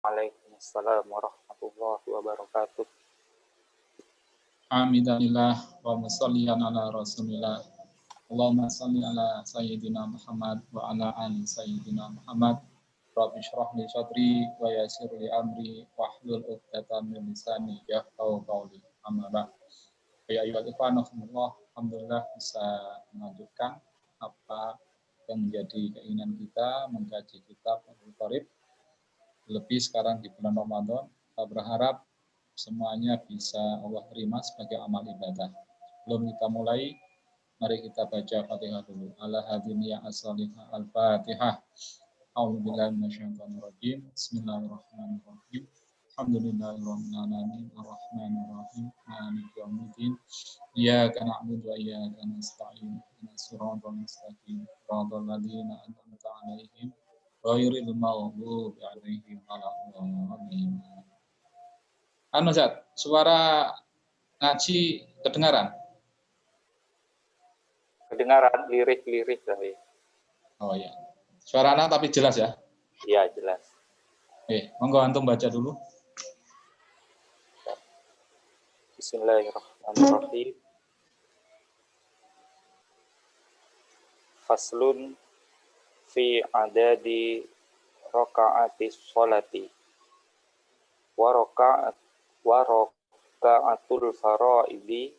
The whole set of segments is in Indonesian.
Waalaikumsalam warahmatullahi wabarakatuh. Hamidalillah wa musalliyan ala rasulillah. Allahumma salli ala sayyidina Muhammad wa ala ali sayyidina Muhammad. Rabbi shrah li sadri wa yassir li amri wahlul 'uqdatam min lisani yafqahu qawli. Amma ba'd. Ya ayyuhal ikhwan fillah, alhamdulillah bisa melanjutkan apa yang menjadi keinginan kita mengkaji kitab Al-Qorib. Lebih sekarang di bulan Ramadan, kita berharap semuanya bisa Allah terima sebagai amal ibadah. Sebelum kita mulai, mari kita baca Fatihah dulu. Ala hadiniya as-salihah al-Fatihah. A'udzubillahi minasyaitonir rajim. Bismillahirrahmanirrahim. Alhamdulillahirabbil alamin arrahmanir rahim maliki yaumiddin. Iyyaka na'budu wa iyyaka nasta'in. Ihdinas siratal mustaqim. Shiratal ladzina an'amta 'alaihim ghairil maghdubi 'alaihim waladdallin. Ustaz, suara ngaji kedengaran? Kedengaran lirik-lirik dari. Oh iya. Suara anak tapi jelas ya? Iya, jelas. Monggo antum baca dulu. Bismillahirrahmanirrahim. Faslun fi adadi raka'atis sholati wa raka'atul faraidi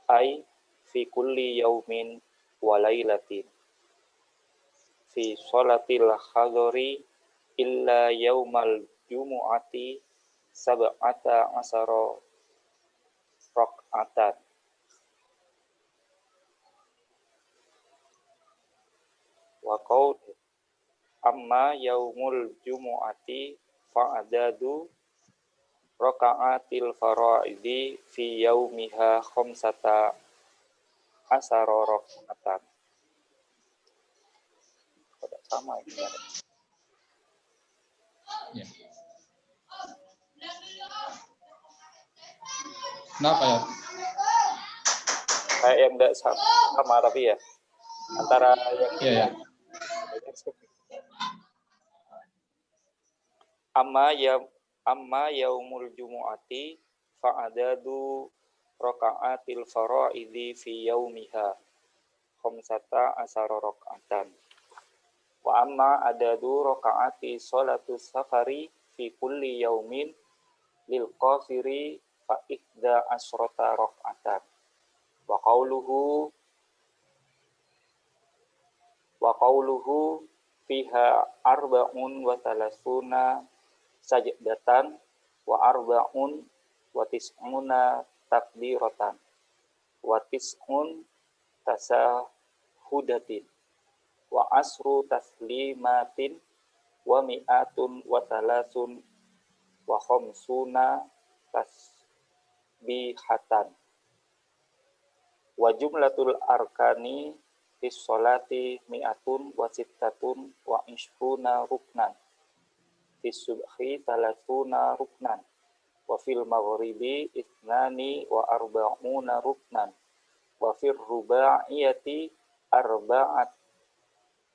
ay fi kulli yaumin wa lailatin fi sholatil hadari illa yaumal jumu'ati sab'ata asara raka'atan wa qaul amma yaumul jumu'ati fa'adadu raka'atil faraidi fi yaumiha khamsata asara raka'atan. Tidak sama ini. Ya. Kenapa ya? Kayak yang tidak sama tapi ya antara yang ya. amma yaumul jumu'ati fa'adadu raka'atil faraidi fi yaumiha khamsata asara raka'atan wa amma adadu raka'ati sholatus safari fi kulli yaumin lil qasiri fa ihda asrata raka'atan wa qawluhu fiha arba'un wa thalathuna sajdatan wa arba'un wa tis'una takbiratan wa tis'un tasahudatin wa asru taslimatin wa mi'atun wa thalathun wa khamsuna tasbihatan wa jumlatul arkani fis sholati mi'atun wa sittatun wa ishruna ruknan fis subhi thalathuna ruknan wa fil maghribi ithnani wa arba'una ruknan wa fir rubaiyati arba'at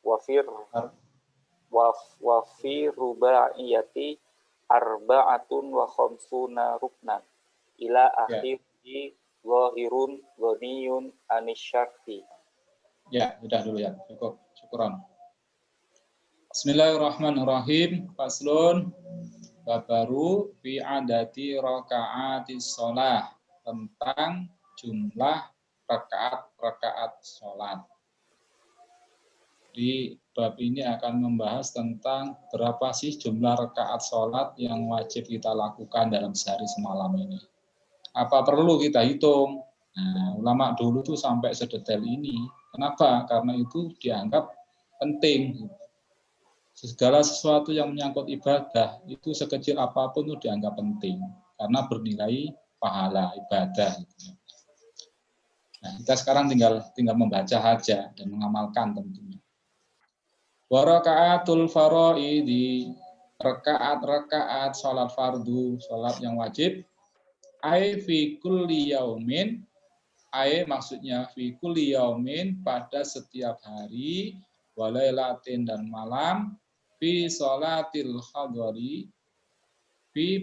wa fi rubaiyati arba'atun wa khamsuna ruknan ila akhiri zahirun ghaniyun anisyarti. Ya, sudah dulu ya. Cukup. Syukuran. Bismillahirrahmanirrahim. Faslun bab baru fi adati raka'atis shalah, tentang jumlah rakaat salat. Di bab ini akan membahas tentang berapa sih jumlah rakaat salat yang wajib kita lakukan dalam sehari semalam ini. Apa perlu kita hitung? Nah, ulama dulu tuh sampai sedetail ini. Kenapa? Karena itu dianggap penting. Segala sesuatu yang menyangkut ibadah itu sekecil apapun itu dianggap penting karena bernilai pahala ibadah. Nah, kita sekarang tinggal membaca saja dan mengamalkan tentunya. Wa raka'atul faraidi, rakaat salat fardu, salat yang wajib. Ai fi kulli yaumin, ai maksudnya fi kulli yaumin, pada setiap hari, walailatin dan malam, fi sholatil hadari,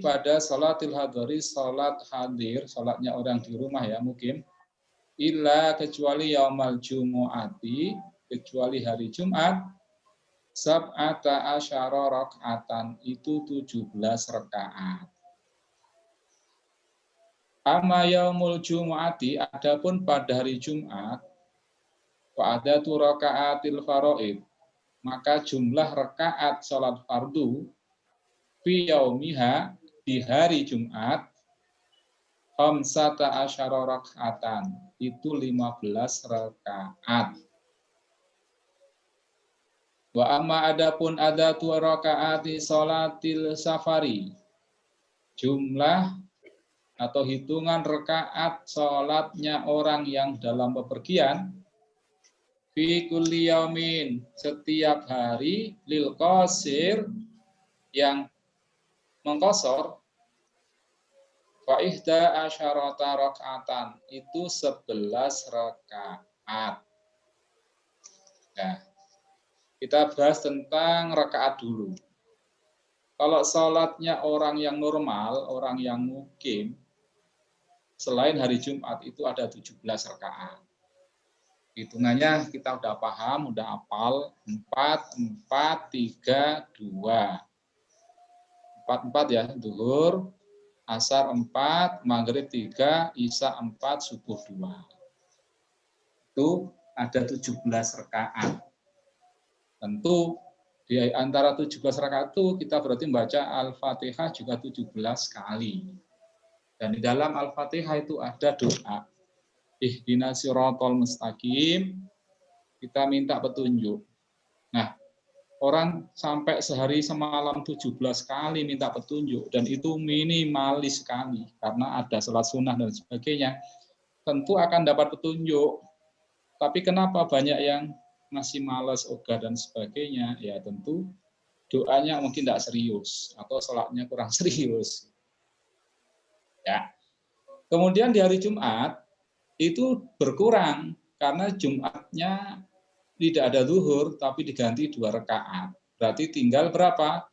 pada salatil hadari, salat hadir, salatnya orang di rumah ya mukim, illa kecuali yaumal jumu'ati, kecuali hari Jumat, sab'ata asyara raka'atan, itu 17 rakaat. Amma yaumul jumu'ati, adapun pada hari Jumat, fa'adatu raka'atil faraid, maka jumlah rakaat salat fardu fi yaumiha, di hari Jumat, khamsata asyara raka'atan, itu 15 rakaat. Wa amma adapun adatu rakaati salatil safari, jumlah atau hitungan rakaat salatnya orang yang dalam bepergian, fi kulli yaumin, setiap hari, lil qasir, yang mengqasar, fa ihda asyarata raka'atan, itu 11 rakaat. Nah, kita bahas tentang rakaat dulu. Kalau salatnya orang yang normal, orang yang mukim, selain hari Jumat itu ada 17 rakaat. Hitungannya kita udah paham, udah hafal, 4, 4, 3, 2. 4 ya, zuhur, asar 4, maghrib 3, isya 4, subuh 2. Itu ada 17 rakaat. Tentu di antara 17 rakaat itu kita berarti membaca Al-Fatihah juga 17 kali. Dan di dalam Al-Fatihah itu ada doa. Ihdinas siratal mustaqim, kita minta petunjuk. Nah, orang sampai sehari semalam 17 kali minta petunjuk, dan itu minimalis sekali, karena ada sholat sunnah dan sebagainya, tentu akan dapat petunjuk. Tapi kenapa banyak yang masih malas, ogah, dan sebagainya? Ya tentu doanya mungkin tidak serius, atau sholatnya kurang serius. Ya. Kemudian di hari Jumat, itu berkurang, karena Jumatnya tidak ada zuhur, tapi diganti 2 rakaat. Berarti tinggal berapa?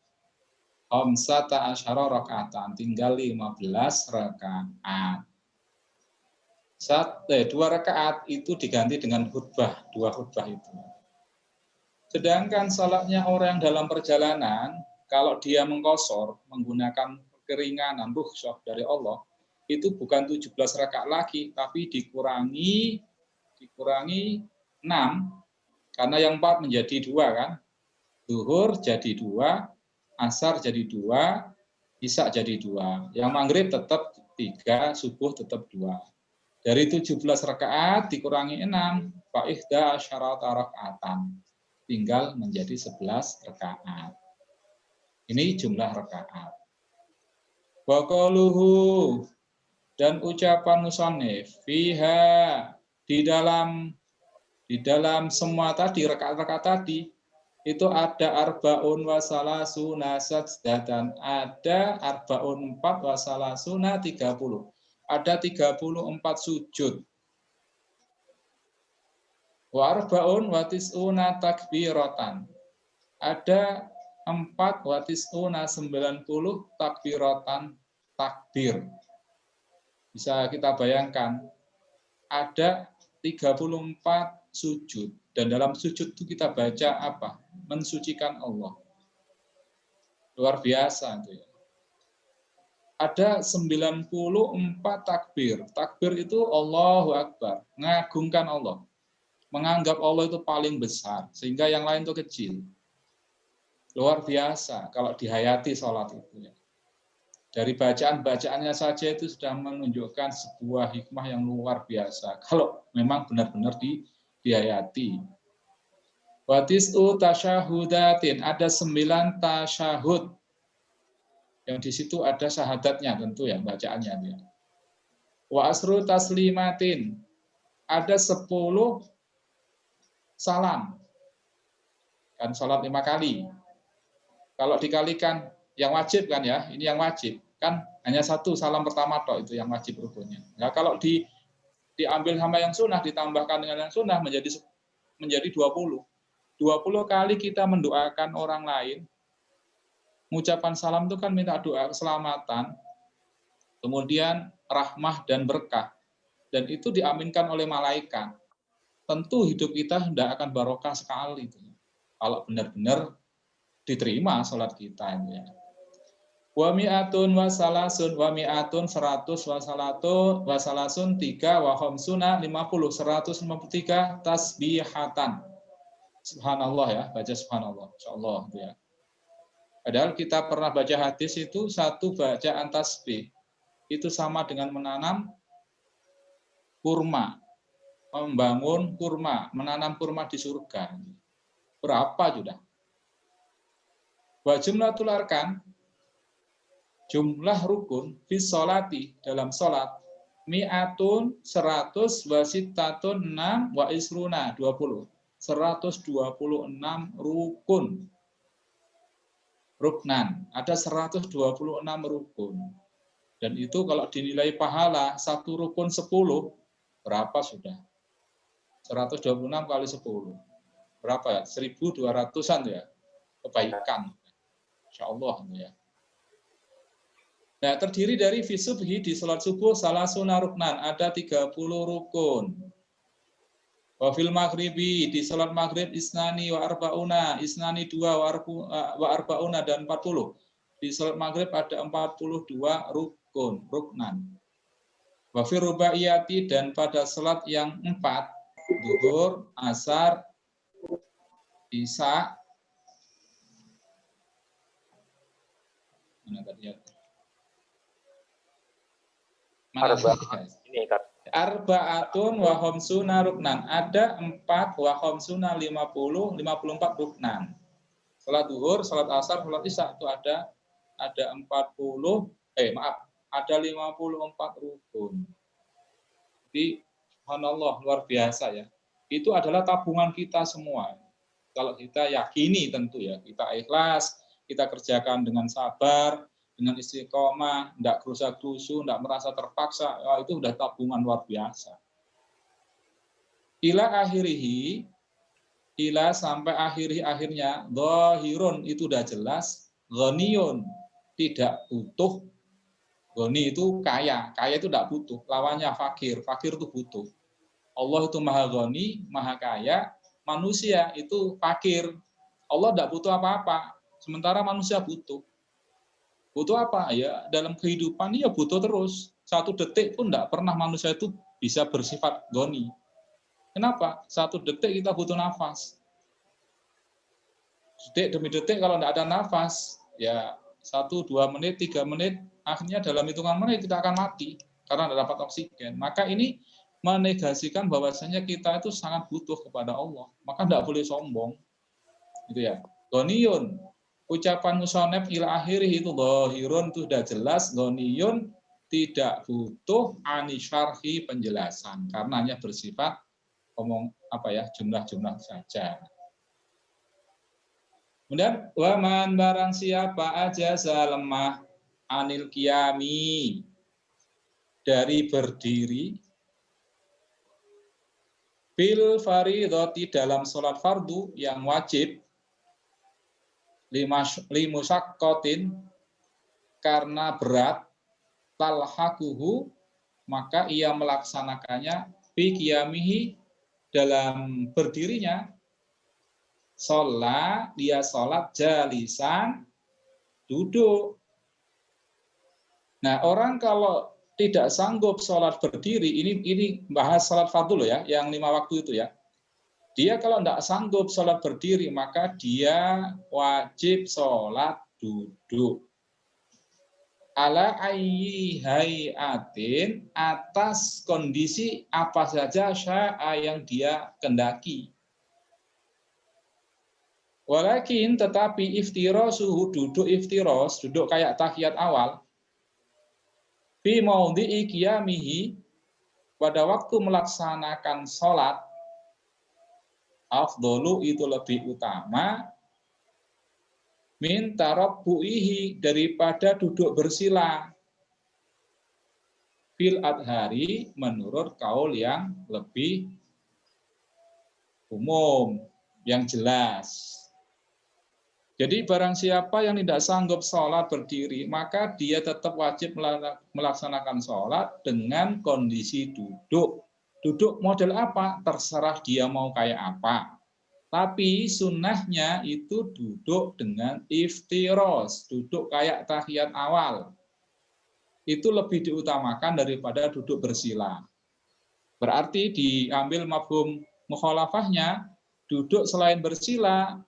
Khamsata asyara rakaatan, tinggal 15 rakaat. 2 rakaat itu diganti dengan khutbah, 2 khutbah itu. Sedangkan salatnya orang dalam perjalanan, kalau dia mengqashar, menggunakan keringanan rukhsah dari Allah, itu bukan 17 rakaat lagi, tapi dikurangi 6, karena yang 4 menjadi 2 kan. Zuhur jadi 2, asar jadi 2, isya jadi 2. Yang maghrib tetap 3, subuh tetap 2. Dari 17 rakaat dikurangi 6, fa ihda asyarata rakaatan, tinggal menjadi 11 rakaat. Ini jumlah rakaat. Wa qaluhu, dan ucapan musannif, fiha, di dalam semua tadi, rakaat-rakaat tadi, itu ada arbaun wasalasuna sajdatan, ada arbaun 4 wasalasuna 30. Ada 34 sujud. Wa arbaun watisuna takbiratan. Ada 4 watisuna 90 takbiratan, takbir. Bisa kita bayangkan, ada 34 sujud, dan dalam sujud itu kita baca apa? Mensucikan Allah. Luar biasa itu ya. Ada 94 takbir. Takbir itu Allahu Akbar, mengagungkan Allah. Menganggap Allah itu paling besar, sehingga yang lain itu kecil. Luar biasa kalau dihayati sholat itu ya. Dari bacaan-bacaannya saja itu sudah menunjukkan sebuah hikmah yang luar biasa, kalau memang benar-benar dihayati. Watis'u tasyahudatin, ada 9 tasyahud. Yang di situ ada syahadatnya tentu ya, bacaannya ya. Wa asru taslimatin, ada 10 salam. Kan salat 5 kali. Kalau dikalikan yang wajib kan ya, ini yang wajib. Kan hanya 1 salam pertama toh, itu yang wajib rukunnya. Nah, kalau diambil sama yang sunnah, ditambahkan dengan yang sunnah menjadi 20. 20 kali kita mendoakan orang lain, Mengucapkan salam itu kan minta doa keselamatan, kemudian rahmah dan berkah, dan itu diaminkan oleh malaikat. Tentu hidup kita tidak akan barokah sekali itu. Kalau benar-benar diterima sholat kita ya. Wa mi'atun wa salasun wa mi'atun 100 wa salatu wa salasun 3 wa khamsuna 50 153 tasbihatan. Subhanallah ya, baca subhanallah. Insyaallah itu ya. Padahal kita pernah baca hadis itu satu bacaan tasbih itu sama dengan menanam kurma, membangun kurma, menanam kurma di surga. Berapa sudah? Wa jumlatul arkan, jumlah rukun fi sholati dalam sholat, mi'atun 100 wa sittatun 6 wa isruna 20. 126 rukun. Ruknan, ada 126 rukun. Dan itu kalau dinilai pahala, satu rukun 10, berapa sudah? 126 kali 10. Berapa ya? 1.200-an ya, kebaikan. Insya Allah ya. Nah, terdiri dari fi subhi di salat subuh salasuna ruknan, ada 30 rukun. Wa fil maghribi di salat maghrib isnani wa arbauna, isnani 2 wa arbauna dan 40. Di salat maghrib ada 42 ruknan. Wa fi rubaiyati dan pada salat yang 4, zuhur, asar, isya, mana tadi ya? Ini kan Arba'atun wa khamsuna ruknan. Ada 4 wa khamsuna 50, 54 ruknan. Salat zuhur, salat asar, salat isya itu ada 54 rukun. Jadi subhanallah luar biasa ya. Itu adalah tabungan kita semua. Kalau kita yakini tentu ya, kita ikhlas, kita kerjakan dengan sabar, dengan istiqomah, tidak gerusa-gerusu, tidak merasa terpaksa, itu sudah tabungan luar biasa. Ila akhirihi, ila sampai akhirnya, dhahirun itu sudah jelas, ghaniyun tidak butuh, ghani itu kaya itu tidak butuh, lawannya fakir itu butuh. Allah itu maha ghani, maha kaya, manusia itu fakir. Allah tidak butuh apa-apa, sementara manusia butuh. Butuh apa? Ya dalam kehidupan ya butuh terus. 1 detik pun tidak pernah manusia itu bisa bersifat ghani. Kenapa? 1 detik kita butuh nafas. Detik demi detik kalau tidak ada nafas, ya 1, 2 menit, 3 menit, akhirnya dalam hitungan menit kita akan mati karena tidak dapat oksigen. Maka ini menegasikan bahwasanya kita itu sangat butuh kepada Allah. Maka tidak boleh sombong. Gitu ya. Ghaniyun. Ucapan musonef ila akhirih itu dhahirun itu sudah jelas, ghaniyun tidak butuh anisyarhi penjelasan karena hanya bersifat jumlah-jumlah saja. Kemudian waman barang siapa aja lemah anil qiyami dari berdiri bil faridhati dalam sholat fardu yang wajib limusakkotin karena berat talhaquhu maka ia melaksanakannya fi qiyamihi dalam berdirinya sholat dia sholat jalisan duduk. Nah orang kalau tidak sanggup sholat berdiri ini bahas sholat fardu loh ya yang 5 waktu itu ya. Dia kalau tidak sanggup sholat berdiri, maka dia wajib sholat duduk. Ala ayyi hayatin atas kondisi apa saja sya'a yang dia kendaki. Walakin tetapi iftirasuhu duduk iftiros, duduk kayak tahiyat awal. Fi maudhi'i qiyamihi pada waktu melaksanakan sholat afdolu itu lebih utama min tarabbu'ihi daripada duduk bersila fil adhari menurut kaul yang lebih umum yang jelas. Jadi barang siapa yang tidak sanggup sholat berdiri, maka dia tetap wajib melaksanakan sholat dengan kondisi duduk. Duduk model apa? Terserah dia mau kayak apa. Tapi sunnahnya itu duduk dengan iftiros, duduk kayak tahiyat awal. Itu lebih diutamakan daripada duduk bersila. Berarti diambil mafhum mukhalafahnya, duduk selain bersila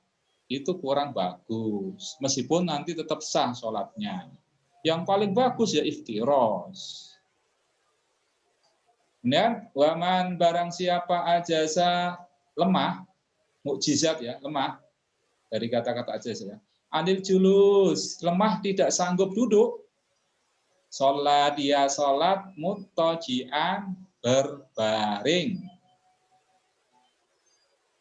itu kurang bagus. Meskipun nanti tetap sah sholatnya. Yang paling bagus ya iftiros. Kemudian, waman barang siapa ajasa lemah, mukjizat ya, lemah, dari kata-kata ajasa ya. Anil julus, lemah tidak sanggup duduk. Sholat dia sholat muttaji'an berbaring.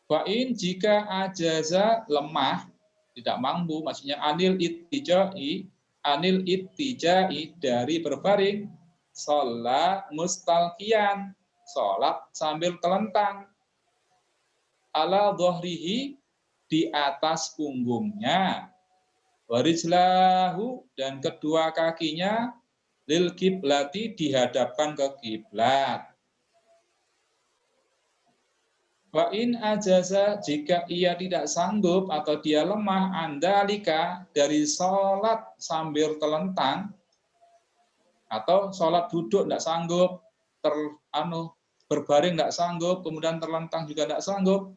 Fa'in jika ajaza lemah, tidak mampu, maksudnya anil ittijai dari berbaring, sholat mustalqiyan, sholat sambil telentang, ala dhahrihi di atas punggungnya, warijlahu dan kedua kakinya, lil kiblati dihadapkan ke kiblat. Wa in ajaza jika ia tidak sanggup atau dia lemah andalika dari sholat sambil telentang atau sholat duduk tidak sanggup, berbaring tidak sanggup, kemudian terlentang juga tidak sanggup,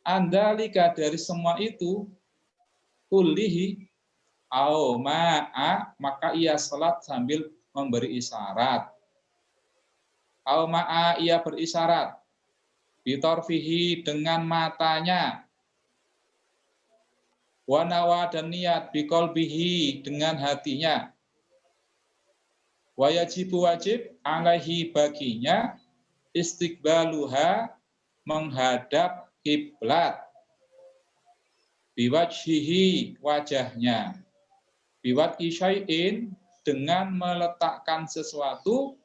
andalika dari semua itu kullihi au ma'a maka ia sholat sambil memberi isyarat. Au ma'a ia berisyarat. Bitorfihi dengan matanya, wanawa dan niat, bikolbihi dengan hatinya, wayajibu wajib, alaihi baginya, istiqbaluha menghadap kiblat, biwajhihi wajahnya, biwat isyai'in dengan meletakkan sesuatu,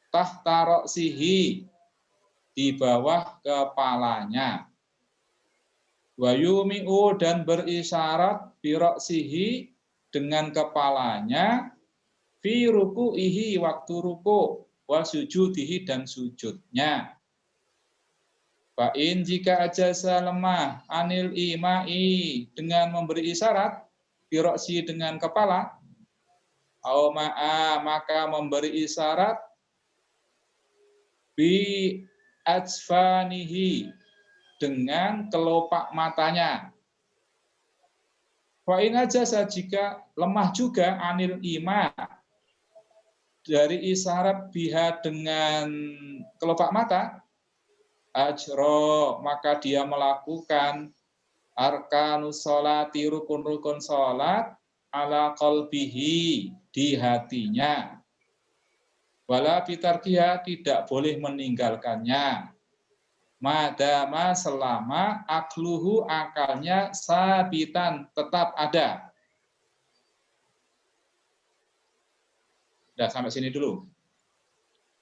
tahta roksihi di bawah kepalanya. Wayumi'u dan berisyarat biroksihi dengan kepalanya, fi ruku'ihi waktu ruku, wa sujudihi dan sujudnya. Fa'in jika ajasa lemah anil imai dengan memberi isyarat, biroksihi dengan kepala, au ma'a maka memberi isyarat, bi ajfanihi dengan kelopak matanya. Wa in ajasa jika lemah juga anil ima dari isyarat biha dengan kelopak mata, ajro maka dia melakukan arkanus sholati rukun-rukun sholat ala qalbihi di hatinya. Wala bitarkiha tidak boleh meninggalkannya. Madama selama akluhu akalnya sabitan tetap ada. Sudah sampai sini dulu.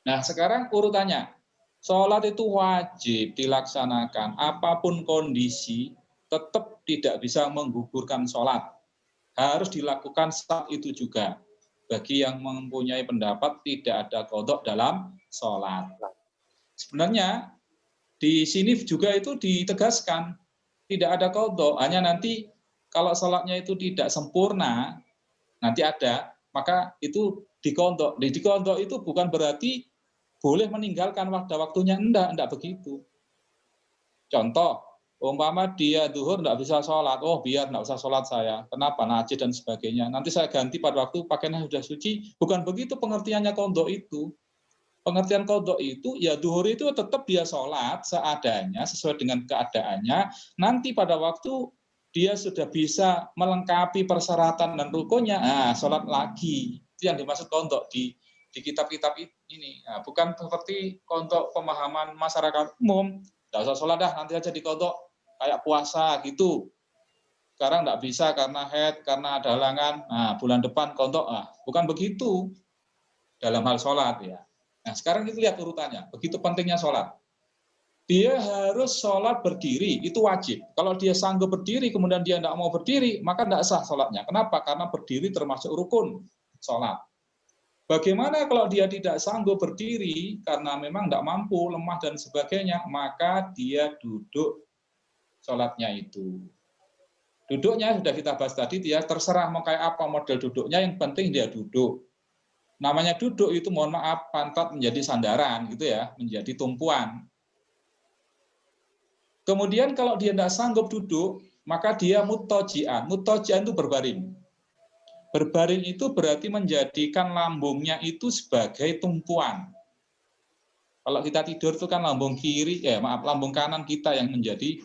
Nah sekarang urutannya. Sholat itu wajib dilaksanakan. Apapun kondisi tetap tidak bisa menggugurkan sholat. Harus dilakukan saat itu juga. Bagi yang mempunyai pendapat tidak ada qadha dalam sholat. Sebenarnya di sini juga itu ditegaskan tidak ada qadha, hanya nanti kalau sholatnya itu tidak sempurna, nanti ada, maka itu diqadha. Di qadha itu bukan berarti boleh meninggalkan waktunya, enggak begitu. Contoh, umpama dia zuhur enggak bisa sholat, oh biar enggak usah sholat saya, kenapa, najis dan sebagainya, nanti saya ganti pada waktu pakaiannya sudah suci, bukan begitu pengertiannya qadha itu. Pengertian qadha itu, ya zuhur itu tetap dia sholat seadanya, sesuai dengan keadaannya, nanti pada waktu dia sudah bisa melengkapi persyaratan dan rukunnya, sholat lagi, itu yang dimaksud qadha di kitab-kitab ini. Nah, bukan seperti qadha pemahaman masyarakat umum, enggak usah sholat dah, nanti aja diqadha. Kayak puasa gitu. Sekarang enggak bisa karena haid, karena ada halangan. Nah, bulan depan qadha. Bukan begitu dalam hal sholat ya. Nah, sekarang kita lihat urutannya. Begitu pentingnya sholat. dia harus sholat berdiri, itu wajib. Kalau dia sanggup berdiri, kemudian dia tidak mau berdiri, maka tidak sah sholatnya. Kenapa? Karena berdiri termasuk rukun sholat. Bagaimana kalau dia tidak sanggup berdiri, karena memang tidak mampu, lemah dan sebagainya, maka dia duduk sholatnya itu. Duduknya sudah kita bahas tadi, dia terserah mau kayak apa model duduknya, yang penting dia duduk. Namanya duduk itu, mohon maaf, pantat menjadi sandaran, gitu ya, menjadi tumpuan. Kemudian kalau dia tidak sanggup duduk, maka dia mutojian. Mutojian itu berbaring. Berbaring itu berarti menjadikan lambungnya itu sebagai tumpuan. Kalau kita tidur itu kan lambung kiri, lambung kanan kita yang menjadi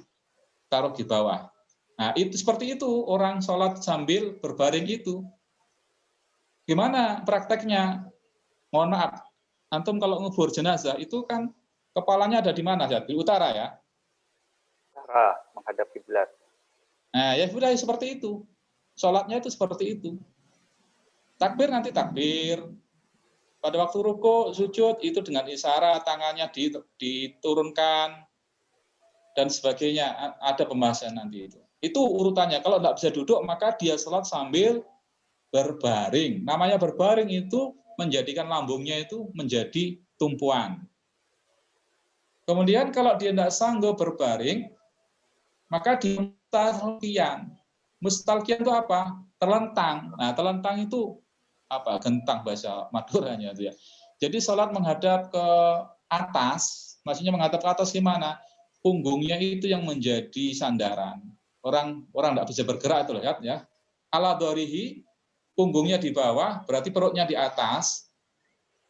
taruh di bawah. Nah, itu seperti itu orang sholat sambil berbaring itu. Gimana prakteknya? Mohon maaf, antum kalau ngubur jenazah itu kan kepalanya ada di mana? Di utara ya? Menghadap kiblat. Nah, ya sudah seperti itu. Sholatnya itu seperti itu. Takbir nanti takbir. Pada waktu ruku, sujud itu dengan isyarat tangannya diturunkan dan sebagainya. Ada pembahasan nanti itu. Itu urutannya. Kalau tidak bisa duduk, maka dia sholat sambil berbaring. Namanya berbaring itu menjadikan lambungnya itu menjadi tumpuan. Kemudian kalau dia tidak sanggup berbaring, maka dia mustalqiyan. Mustalqiyan itu apa? Terlentang. Nah, terlentang itu apa? Gentang bahasa Maduranya itu ya. Jadi sholat menghadap ke atas, maksudnya menghadap ke atas gimana? Punggungnya itu yang menjadi sandaran. Orang tidak bisa bergerak itu lihat ya. Ala dhorihi, punggungnya di bawah, berarti perutnya di atas.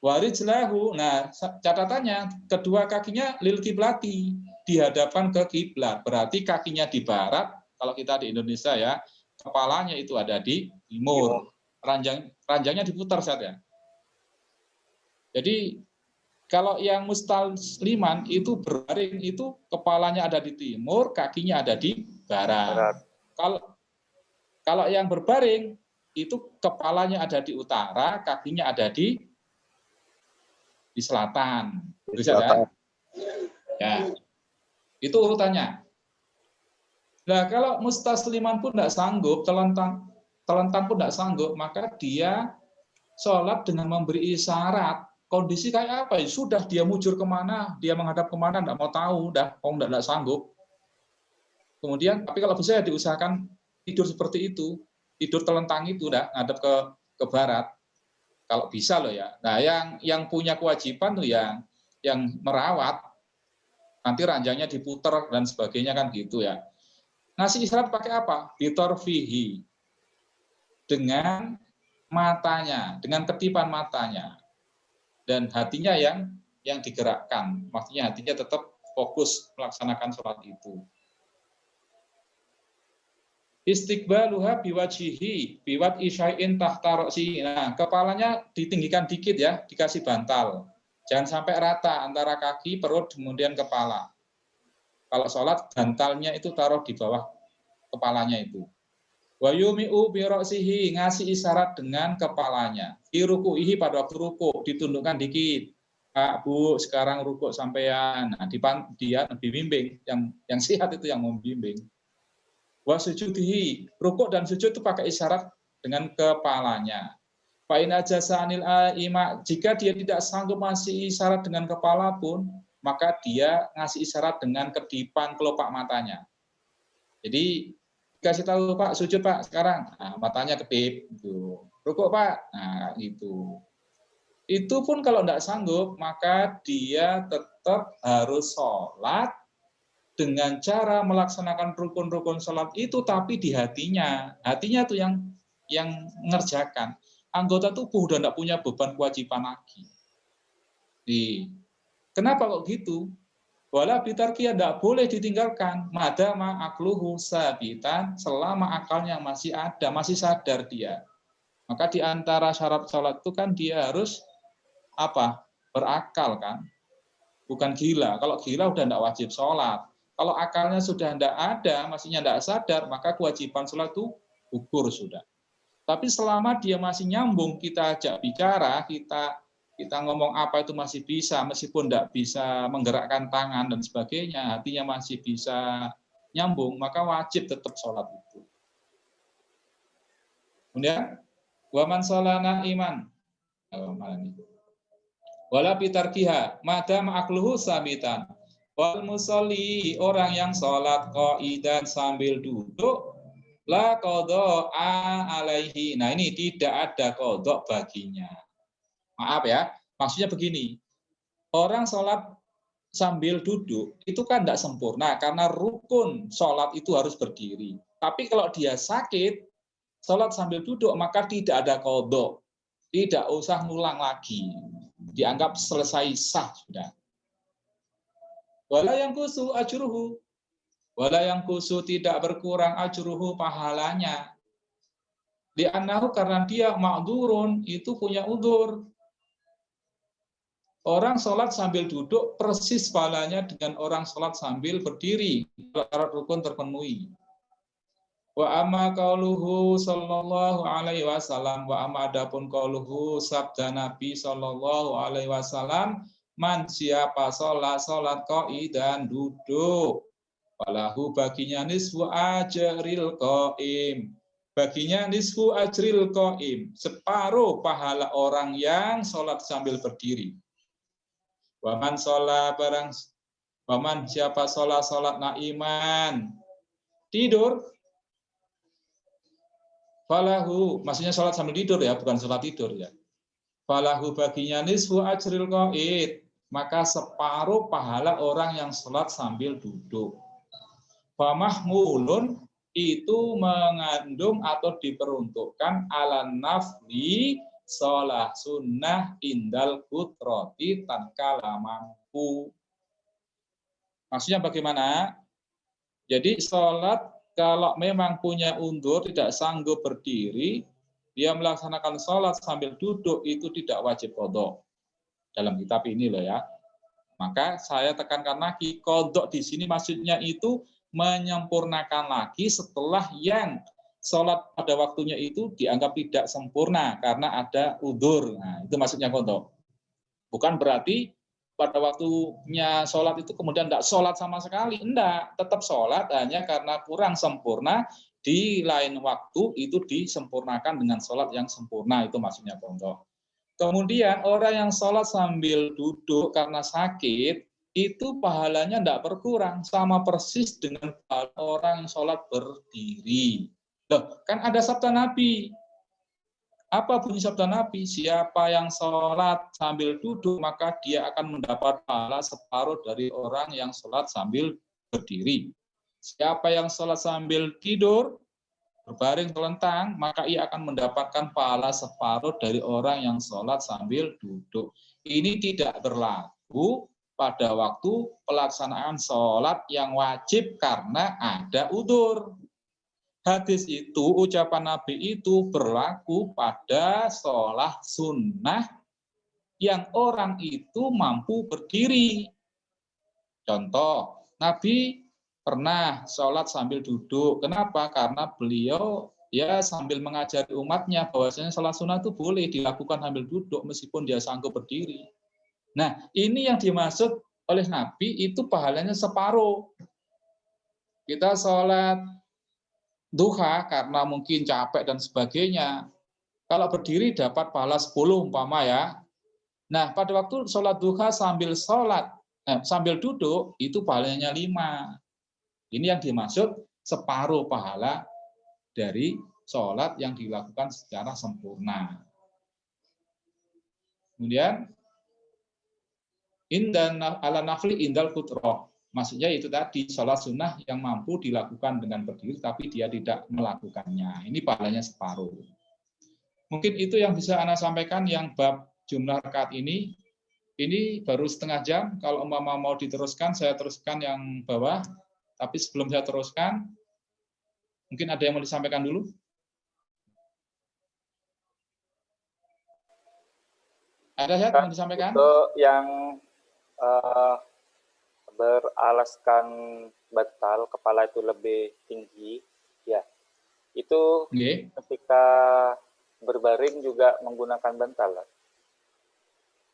Warijlahu, nah catatannya kedua kakinya lil kiblati, di hadapan ke kiblat. Berarti kakinya di barat, kalau kita di Indonesia ya, kepalanya itu ada di timur. Ranjangnya diputar saja. Jadi kalau yang mustalliman itu berbaring itu kepalanya ada di timur, kakinya ada di barat. Kalau yang berbaring itu kepalanya ada di utara, kakinya ada di selatan. Bisa ya? Ya. Itu urutannya. Nah, kalau mustasliman pun tidak sanggup, telentang pun tidak sanggup, maka dia sholat dengan memberi isyarat. Kondisi kayak apa? Sudah dia mujur kemana, dia menghadap kemana, tidak mau tahu, udah, tidak sanggup. Kemudian, tapi kalau bisa ya diusahakan tidur seperti itu, tidur telentang itu, udah ngadap ke barat. Kalau bisa loh ya. Nah, yang punya kewajiban tuh yang merawat, nanti ranjangnya diputer dan sebagainya kan gitu ya. Ngasih isyarat pakai apa? Bitorfihi, dengan matanya, dengan ketipan matanya, dan hatinya yang digerakkan. Maksudnya hatinya tetap fokus melaksanakan sholat itu. Istiqbaluha biwajihi biwat isya'in tahta ro'si. Nah, kepalanya ditinggikan dikit ya, dikasih bantal. Jangan sampai rata antara kaki, perut, kemudian kepala. Kalau sholat, bantalnya itu taruh di bawah kepalanya itu. Wa yumi'u bi ro'sihi, ngasih isyarat dengan kepalanya. Fi ruku'ihi, pada waktu ruku', ditundukkan dikit. Pak, Bu, sekarang ruku' sampean. Nah, dia bimbing, yang sehat itu yang membimbing. Wa sujudihi, rukuk dan sujud itu pakai isyarat dengan kepalanya. Fa'in ajasa anil a'ima, jika dia tidak sanggup ngasih isyarat dengan kepala pun, maka dia ngasih isyarat dengan kedipan kelopak matanya. Jadi kasih tahu, Pak, sujud Pak sekarang. Nah, matanya kedip gitu. Rukuk Pak. Nah, itu. Itu pun kalau tidak sanggup, maka dia tetap harus sholat dengan cara melaksanakan rukun-rukun sholat itu, tapi di hatinya. Hatinya tuh yang mengerjakan. Anggota tubuh udah tidak punya beban kewajiban lagi. Kenapa kok gitu? Wala bitarkiyah, tidak boleh ditinggalkan. Madama akluhu sabitan, selama akalnya masih ada, masih sadar dia. Maka di antara syarat sholat itu kan dia harus apa? Berakal kan? Bukan gila. Kalau gila udah tidak wajib sholat. Kalau akalnya sudah tidak ada, masihnya tidak sadar, maka kewajiban sholat itu gugur sudah. Tapi selama dia masih nyambung, kita ajak bicara, kita kita ngomong apa itu masih bisa, meskipun tidak bisa menggerakkan tangan dan sebagainya, hatinya masih bisa nyambung, maka wajib tetap sholat itu. Kemudian, waman sholana iman. Wala bitarkiha, madam akluhu sabitan. Wal musolli, orang yang sholat qaidan sambil duduk, la qadha'a alaihi. Nah ini tidak ada qadha baginya. Maaf ya, maksudnya begini. Orang sholat sambil duduk itu kan tidak sempurna karena rukun sholat itu harus berdiri. Tapi kalau dia sakit, sholat sambil duduk maka tidak ada qadha. Tidak usah ngulang lagi. Dianggap selesai sah sudah. Wala yang kusu ajruhu. Wala yang kusu tidak berkurang ajruhu pahalanya. Li'annahu karena dia ma'dzurun itu punya udzur. Orang sholat sambil duduk persis pahalanya dengan orang sholat sambil berdiri. Syarat rukun terpenuhi. Wa amma qauluhu sallallahu alaihi wasallam wa amma adapun qauluhu sabda Nabi sallallahu alaihi wasallam man siapa sholat qaidan duduk falahu baginya nisfu ajril qaim, baginya nisfu ajril qaim, separuh pahala orang yang sholat sambil berdiri. Waman sholat barang waman siapa sholat naiman tidur, falahu, maksudnya sholat sambil tidur ya, bukan sholat tidur ya. Falahu baginya nisfu ajril qaid, maka separuh pahala orang yang sholat sambil duduk. Famahmulun itu mengandung atau diperuntukkan ala nafli sholat sunnah indal kutroti tatkala mampu. Maksudnya bagaimana? Jadi sholat kalau memang punya undur, tidak sanggup berdiri, dia melaksanakan sholat sambil duduk, itu tidak wajib qadha. Dalam kitab ini loh ya. Maka saya tekankan lagi, qadha di sini maksudnya itu menyempurnakan lagi setelah yang sholat pada waktunya itu dianggap tidak sempurna karena ada udzur. Nah, itu maksudnya qadha. Bukan berarti pada waktunya sholat itu kemudian tidak sholat sama sekali. Enggak, tetap sholat hanya karena kurang sempurna, di lain waktu itu disempurnakan dengan sholat yang sempurna, itu maksudnya qadha. Kemudian orang yang sholat sambil duduk karena sakit, itu pahalanya tidak berkurang, sama persis dengan orang yang sholat berdiri. Loh, kan ada sabda Nabi. Apa bunyi sabda Nabi? Siapa yang sholat sambil duduk, maka dia akan mendapat pahala separuh dari orang yang sholat sambil berdiri. Siapa yang sholat sambil tidur, berbaring telentang, maka ia akan mendapatkan pahala separuh dari orang yang sholat sambil duduk. Ini tidak berlaku pada waktu pelaksanaan sholat yang wajib karena ada udzur. Hadis itu, ucapan Nabi itu berlaku pada sholat sunnah yang orang itu mampu berdiri. Contoh, Nabi pernah sholat sambil duduk. Kenapa? Karena beliau ya sambil mengajari umatnya bahwasanya sholat sunnah itu boleh dilakukan sambil duduk meskipun dia sanggup berdiri. Nah, ini yang dimaksud oleh Nabi itu pahalanya separuh. Kita sholat duha karena mungkin capek dan sebagainya. Kalau berdiri dapat pahala 10 umpama ya. Nah, pada waktu sholat duha sambil duduk itu pahalanya 5. Ini yang dimaksud separuh pahala dari sholat yang dilakukan secara sempurna. Kemudian indan ala nafli indal kutroh. Maksudnya itu tadi, sholat sunnah yang mampu dilakukan dengan berdiri, tapi dia tidak melakukannya. Ini pahalanya separuh. Mungkin itu yang bisa Ana sampaikan yang bab jumlah rakaat ini. Ini baru setengah jam. Kalau umpama mau diteruskan, saya teruskan yang bawah. Tapi sebelum saya teruskan, mungkin ada yang mau disampaikan dulu? Ada ya yang disampaikan? Untuk yang beralaskan bantal, kepala itu lebih tinggi, ya itu ketika berbaring juga menggunakan bantal.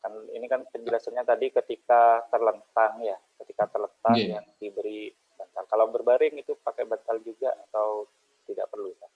Kan ini kan penjelasannya tadi ketika terlentang ya, ketika terlentang Nggih. yang diberi bantal. Kalau berbaring itu pakai bantal juga atau tidak perlu, Ustaz?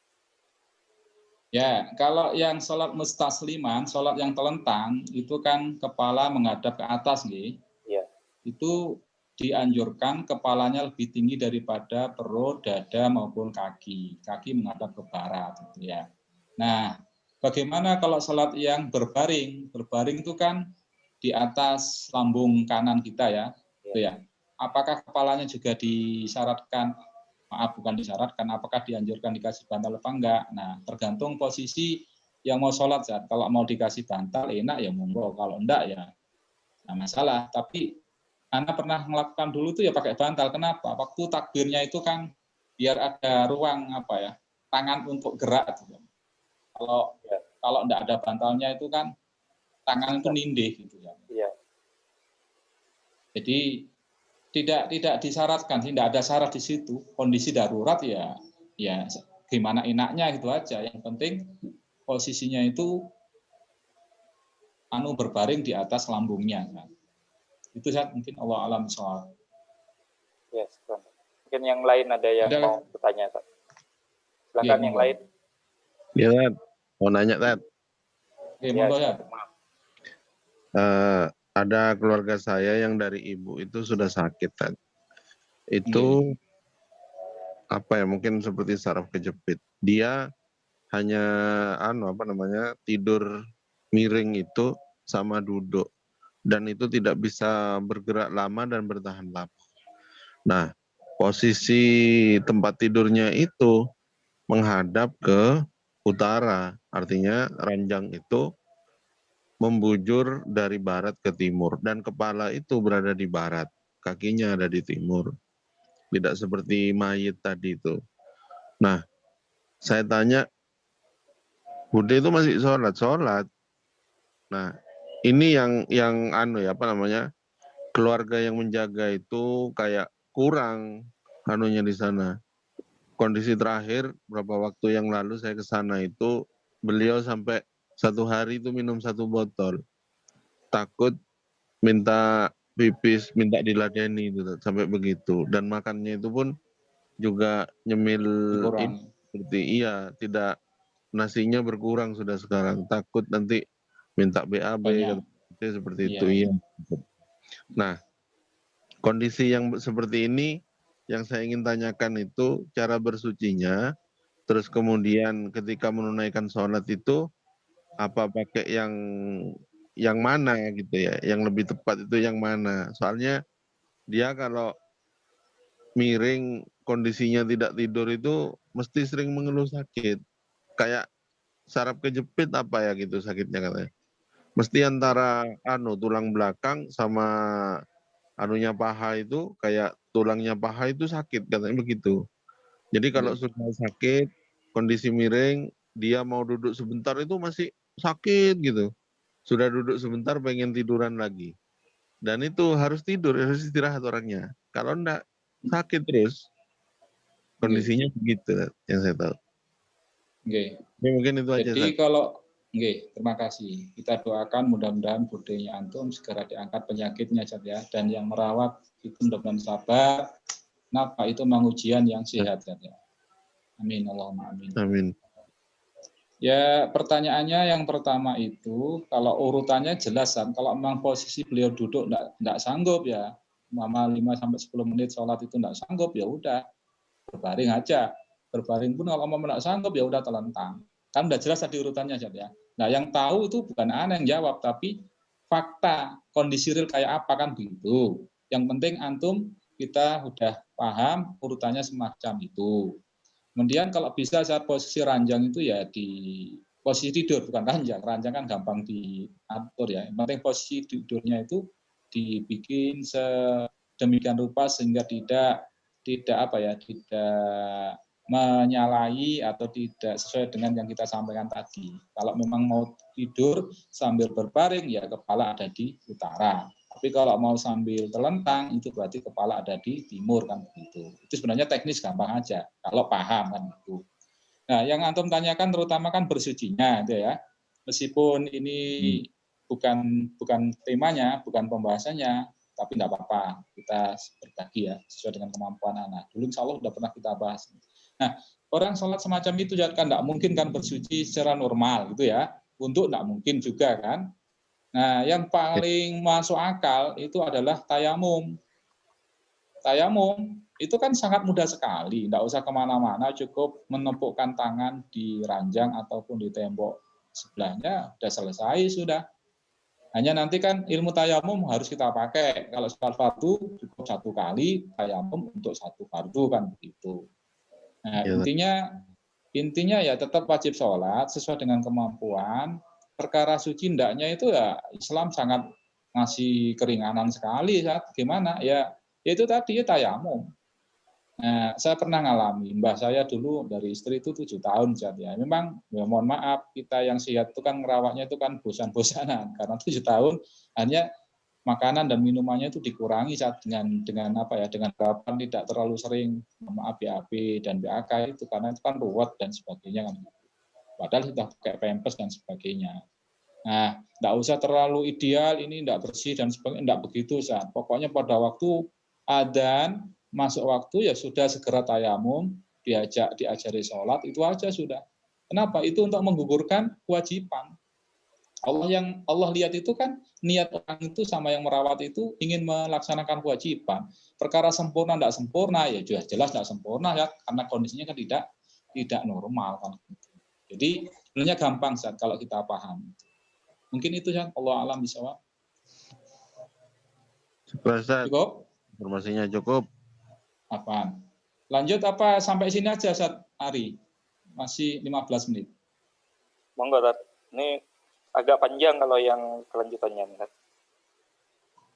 Ya, kalau yang sholat mustasliman, sholat yang telentang, itu kan kepala menghadap ke atas, nggih. Iya. Itu dianjurkan kepalanya lebih tinggi daripada perut, dada maupun kaki. Kaki menghadap ke barat, gitu ya. Nah, bagaimana kalau sholat yang berbaring? Berbaring itu kan di atas lambung kanan kita ya, gitu ya. Apakah kepalanya juga disyaratkan? Maaf, bukan disyaratkan. Apakah dianjurkan dikasih bantal apa enggak? Nah, tergantung posisi yang mau sholat. Kalau mau dikasih bantal, enak ya monggo. Kalau enggak ya nggak masalah. Tapi Anda pernah melakukan dulu tuh ya pakai bantal. Kenapa? Waktu takbirnya itu kan biar ada ruang apa ya, tangan untuk gerak. Gitu. Kalau enggak ada bantalnya itu kan tangan itu nindih gitu ya. Iya. Jadi tidak disyaratkan, tidak ada syarat di situ. Kondisi darurat ya gimana enaknya gitu aja. Yang penting posisinya itu berbaring di atas lambungnya. Kan. Itu saya mungkin Allah alam soal. Ya, mungkin yang lain ada yang mau bertanya, Pak. Silakan yang lain. Iya, Ted. Mau nanya, Ted. Monggo ya. Ada keluarga saya yang dari ibu itu sudah sakit, Ted. Itu apa ya, mungkin seperti saraf kejepit. Dia hanya tidur miring itu sama duduk, dan itu tidak bisa bergerak lama dan bertahan lama. Nah, posisi tempat tidurnya itu menghadap ke utara, artinya ranjang itu membujur dari barat ke timur, dan kepala itu berada di barat, kakinya ada di timur. Tidak seperti mayit tadi itu. Nah, saya tanya, Bude itu masih sholat. Nah, ini yang keluarga yang menjaga itu kayak kurang di sana. Kondisi terakhir beberapa waktu yang lalu saya ke sana itu, beliau sampai 1 hari itu minum 1 botol. Takut minta pipis, minta diladeni gitu, sampai begitu. Dan makannya itu pun juga nyemil seperti tidak, nasinya berkurang sudah sekarang. Takut nanti minta BAB seperti itu. Iya. Nah, kondisi yang seperti ini yang saya ingin tanyakan itu cara bersucinya, terus kemudian ketika menunaikan sholat itu apa pakai yang mana gitu ya, yang lebih tepat itu yang mana. Soalnya dia kalau miring kondisinya tidak tidur itu mesti sering mengeluh sakit. Kayak saraf kejepit apa ya gitu sakitnya katanya. Mesti antara tulang belakang sama paha itu, kayak tulangnya paha itu sakit katanya begitu. Jadi kalau sudah sakit, kondisi miring, dia mau duduk sebentar itu masih sakit gitu. Sudah duduk sebentar pengen tiduran lagi. Dan itu harus tidur, harus istirahat orangnya. Kalau enggak, sakit terus. Kondisinya begitu yang saya tahu. Mungkin itu aja. Jadi terima kasih. Kita doakan mudah-mudahan budenya antum segera diangkat penyakitnya ya. Dan yang merawat itu mudah-mudahan sabar. Kenapa? Itu memang ujian yang sehat ya. Amin. Allahumma amin. Amin. Ya, pertanyaannya yang pertama itu, kalau urutannya jelas kan, kalau memang posisi beliau duduk enggak sanggup ya, mama 5-10 menit sholat itu enggak sanggup, ya udah berbaring aja. Berbaring pun kalau mau enggak sanggup ya udah telentang. Kan udah jelas tadi urutannya ya. Nah, yang tahu itu bukan ana yang jawab, tapi fakta kondisi real kayak apa kan begitu. Yang penting antum kita udah paham urutannya semacam itu. Kemudian kalau bisa saat posisi ranjang itu ya di posisi tidur, bukan ranjang. Ranjang kan gampang diatur ya. Yang penting posisi tidurnya itu dibikin sedemikian rupa sehingga tidak menyalahi atau tidak sesuai dengan yang kita sampaikan tadi. Kalau memang mau tidur sambil berbaring ya kepala ada di utara. Tapi kalau mau sambil telentang itu berarti kepala ada di timur kan begitu. Itu sebenarnya teknis gampang aja kalau paham kan itu. Nah, yang antum tanyakan terutama kan bersucinya itu ya. Meskipun ini bukan temanya, bukan pembahasannya, tapi tidak apa-apa, kita berbagi ya sesuai dengan kemampuan anak. Dulu insya Allah sudah pernah kita bahas. Nah, orang sholat semacam itu kan tidak mungkin kan bersuci secara normal gitu ya, untuk tidak mungkin juga kan. Nah, yang paling masuk akal itu adalah tayamum. Tayamum itu kan sangat mudah sekali, tidak usah kemana-mana, cukup menepukkan tangan di ranjang ataupun di tembok sebelahnya, sudah selesai sudah. Hanya nanti kan ilmu tayamum harus kita pakai. Kalau sholat fardu cukup 1 kali, tayamum untuk 1 fardu kan begitu. Nah, intinya ya tetap wajib sholat sesuai dengan kemampuan. Perkara suci ndaknya itu ya Islam sangat ngasih keringanan sekali. Gimana ya itu tadi ya tayamum. Nah, saya pernah ngalami, mbah saya dulu dari istri itu 7 tahun ya. Memang ya mohon maaf, kita yang sehat itu kan ngerawatnya itu kan bosan-bosanan karena 7 tahun hanya makanan dan minumannya itu dikurangi dengan apa ya, dengan harapan tidak terlalu sering maaf BAB dan BAK itu karena itu kan ruwet dan sebagainya kan. Padahal sudah pakai pampers dan sebagainya. Nah, tidak usah terlalu ideal, ini tidak bersih dan sebagainya, tidak begitu, San. Pokoknya pada waktu adzan masuk waktu ya sudah segera tayamum, diajari sholat, itu aja sudah. Kenapa? Itu untuk menggugurkan kewajiban. Allah lihat itu kan niat orang itu sama yang merawat itu ingin melaksanakan kewajiban. Perkara sempurna tidak sempurna ya jelas tidak sempurna ya karena kondisinya kan tidak normal kan. Jadi sebenarnya gampang Ustaz kalau kita paham. Mungkin itu ya Allah alam bisawab. Cukup. Informasinya cukup. Apaan? Lanjut apa sampai sini aja Ustaz Ari? Masih 15 menit. Monggo Ustaz. Ini agak panjang kalau yang kelanjutannya Ustaz.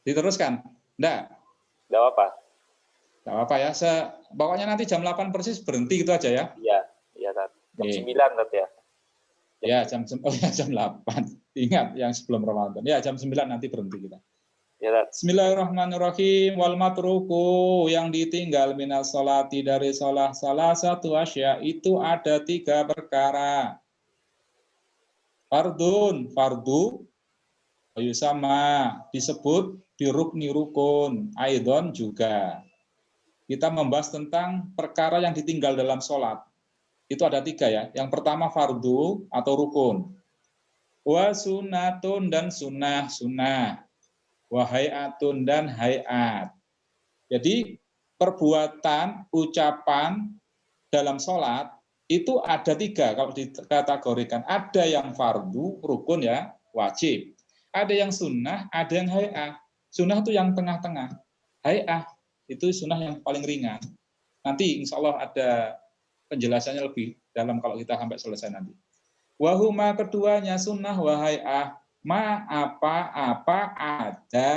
Diteruskan? Enggak? Enggak apa-apa. Enggak apa-apa ya. Pokoknya nanti jam 8 persis berhenti gitu aja ya. Iya Ustaz. Jam 9 Ustaz ya. Ya, jam 8. Ingat yang sebelum Ramadan. Ya, jam 9 nanti berhenti kita. Ya, Bismillahirrahmanirrahim. Wal matruku yang ditinggal minas sholati dari sholat salah satu asya itu ada 3 perkara. Fardu, sama disebut di rukni rukun. Aidon juga. Kita membahas tentang perkara yang ditinggal dalam sholat. Itu ada 3 ya. Yang pertama fardu atau rukun. Wa sunatun dan sunnah. Wa hayatun dan hayat. Jadi perbuatan, ucapan dalam sholat itu ada 3 kalau dikategorikan. Ada yang fardu, rukun ya, wajib. Ada yang sunnah, ada yang hayat. Sunnah itu yang tengah-tengah. Hayat itu sunnah yang paling ringan. Nanti insya Allah ada penjelasannya lebih dalam kalau kita sampai selesai nanti. Wahuma keduanya sunnah wahai'ah ma apa ada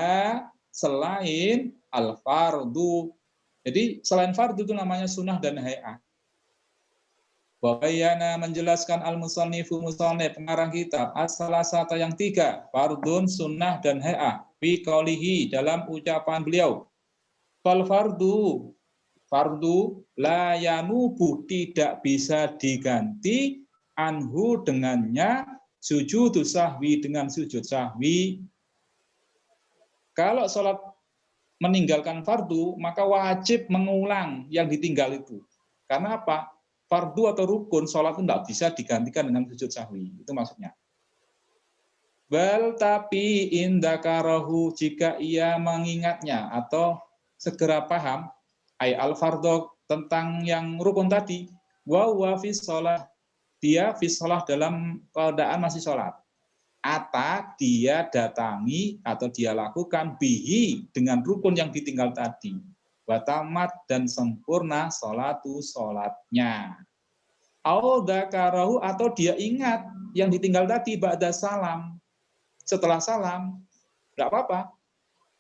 selain al-fardu. Jadi selain fardu itu namanya sunnah dan hay'ah. Wabayana menjelaskan al-musannifu musannif pengarang kitab as-salasata yang 3 fardun, sunnah dan hay'ah fi qaulihi dalam ucapan beliau. Fal fardu la yanubu tidak bisa diganti anhu dengannya sujud sahwi dengan sujud sahwi. Kalau sholat meninggalkan fardu maka wajib mengulang yang ditinggal itu. Karena apa? Fardu atau rukun sholat itu tidak bisa digantikan dengan sujud sahwi. Itu maksudnya. Bal tapi indakarahu jika ia mengingatnya atau segera paham ay al-fardhu tentang yang rukun tadi, wa fi shalah dia fi shalah dalam keadaan masih sholat. Ata dia datangi atau dia lakukan bihi dengan rukun yang ditinggal tadi. Watamat dan sempurna sholatnya. Au dzakarahu atau dia ingat yang ditinggal tadi ba'da salam. Setelah salam, enggak apa-apa.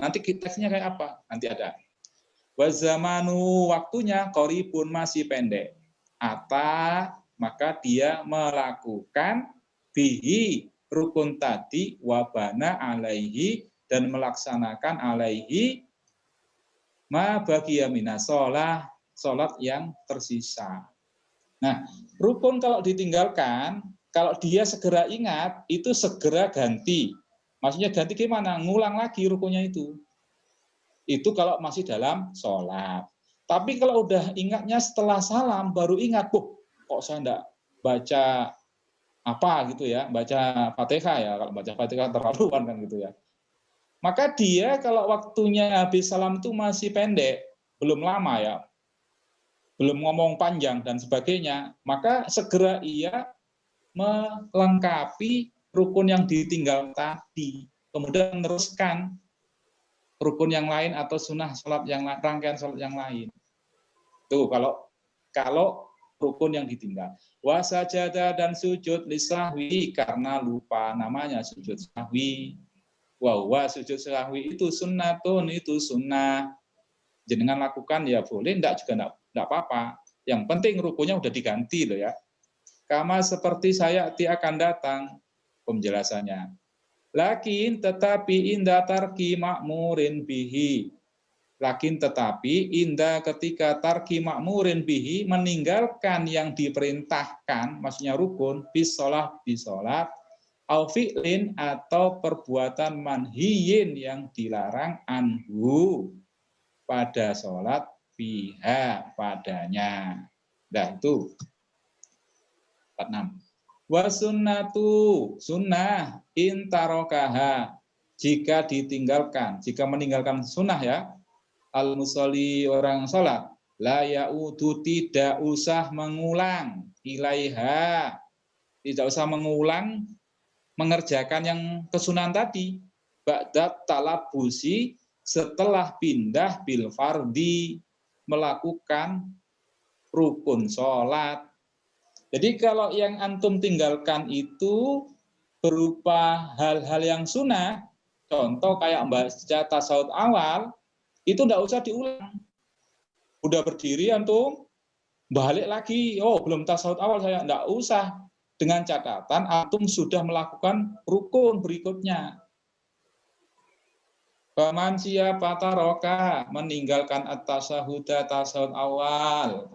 Nanti teksnya kayak apa? Nanti ada. Wazamanu waktunya qoribun masih pendek. Ata maka dia melakukan bihi rukun tadi wabana alaihi dan melaksanakan alaihi ma bagiya minas sholat yang tersisa. Nah, rukun kalau ditinggalkan, kalau dia segera ingat itu segera ganti. Maksudnya ganti gimana? Ngulang lagi rukunnya itu. Itu kalau masih dalam sholat. Tapi kalau udah ingatnya setelah salam, baru ingat, kok saya enggak baca apa gitu ya, baca Fatihah ya, kalau baca Fatihah terlaluan kan gitu ya. Maka dia kalau waktunya habis salam itu masih pendek, belum lama ya, belum ngomong panjang dan sebagainya, maka segera ia melengkapi rukun yang ditinggal tadi, kemudian meneruskan rukun yang lain atau sunnah sholat yang rangkaian sholat yang lain. Tuh kalau rukun yang ditinggal. Wasajada dan sujud lisahwi karena lupa, namanya sujud sahwi. Sujud sahwi itu sunnatun, itu sunnah. Jenengan lakukan ya boleh, enggak juga enggak apa-apa. Yang penting rukunnya udah diganti loh ya. Kama seperti saya akan datang penjelasannya. Lakin tetapi inda tarki makmurin bihi. Lakin tetapi inda ketika tarki makmurin bihi, meninggalkan yang diperintahkan, maksudnya rukun, bisolah bisolat, au fi'lin atau perbuatan manhiyin yang dilarang anhu pada sholat biha padanya. Nah itu 46. Wa sunnatu sunnah intarokaha jika ditinggalkan, jika meninggalkan sunnah ya, al musolli orang sholat, la ya'udu tidak usah mengulang, ilaiha tidak usah mengulang mengerjakan yang kesunahan tadi, ba'dat talabusi setelah pindah bil fardi melakukan rukun sholat. Jadi kalau yang antum tinggalkan itu berupa hal-hal yang sunnah, contoh kayak baca tasawuf awal, itu enggak usah diulang. Udah berdiri antum, balik lagi, belum tasawuf awal saya, enggak usah. Dengan catatan antum sudah melakukan rukun berikutnya. Faman siapa taroka meninggalkan at-tasyahuda tasawuf awal.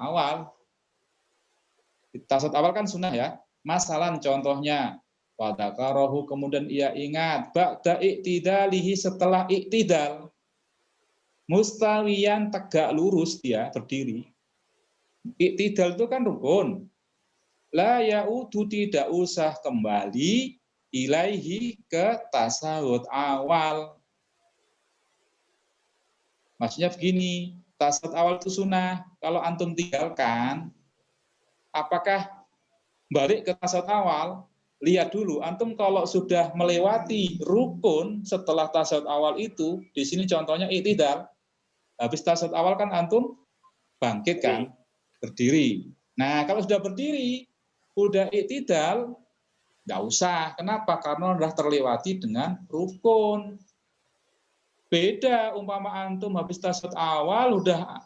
Tasawuf awal kan sunnah ya. Masalan contohnya, wadakarohu kemudian ia ingat, ba'da iktidalihi setelah iktidal. Mustawiyan tegak lurus dia berdiri. Iktidal itu kan rukun. La ya'udu tidak usah kembali ilaihi ke tasawuf awal. Maksudnya begini, tasawuf awal itu sunnah. Kalau antum tinggalkan, apakah balik ke tasawuf awal? Lihat dulu, antum kalau sudah melewati rukun setelah tasawuf awal itu, di sini contohnya iktidal. Habis tasawuf awal kan antum bangkit kan, berdiri. Nah, kalau sudah berdiri, udah iktidal, nggak usah. Kenapa? Karena sudah terlewati dengan rukun. Beda umpama antum habis tasawuf awal udah